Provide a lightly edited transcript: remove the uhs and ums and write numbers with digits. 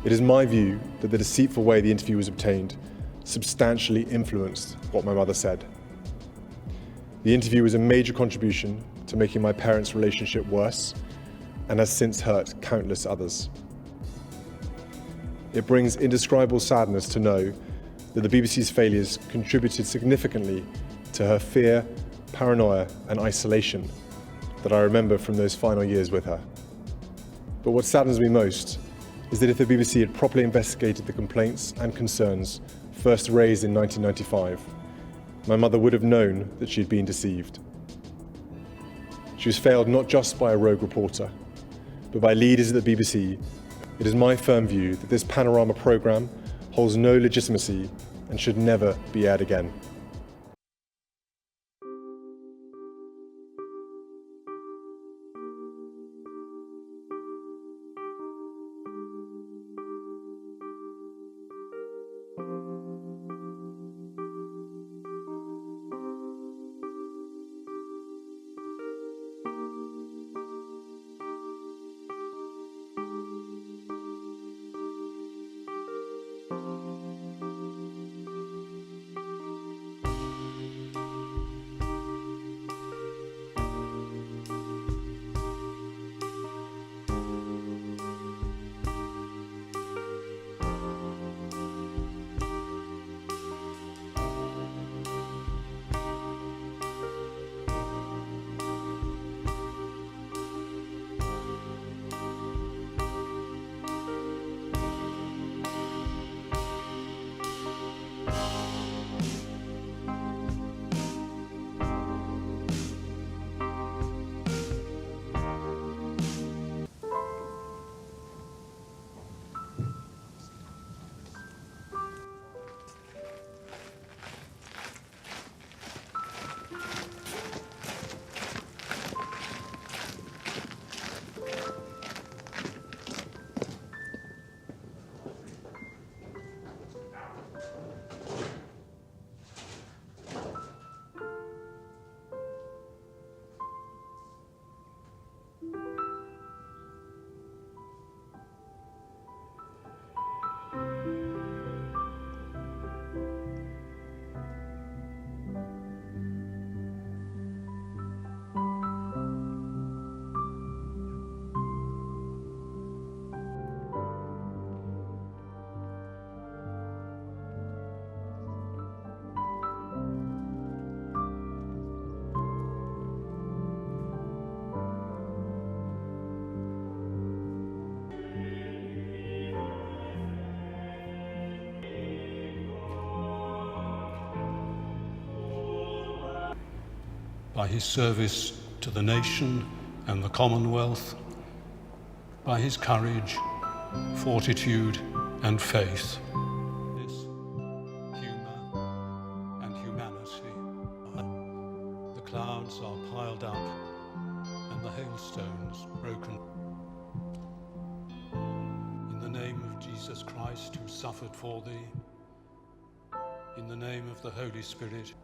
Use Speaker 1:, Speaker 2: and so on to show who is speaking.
Speaker 1: It is my view that the deceitful way the interview was obtained substantially influenced what my mother said. The interview was a major contribution to making my parents' relationship worse and has since hurt countless others. It brings indescribable sadness to know that the BBC's failures contributed significantly to her fear, paranoia, and isolation that I remember from those final years with her. But what saddens me most is that if the BBC had properly investigated the complaints and concerns first raised in 1995, my mother would have known that she'd been deceived. She was failed not just by a rogue reporter, but by leaders at the BBC. It is my firm view that this Panorama programme holds no legitimacy and should never be aired again.
Speaker 2: By his service to the nation and the Commonwealth, by his courage, fortitude and faith. This humour and humanity. The clouds are piled up and the hailstones broken. In the name of Jesus Christ who suffered for thee, in the name of the Holy Spirit,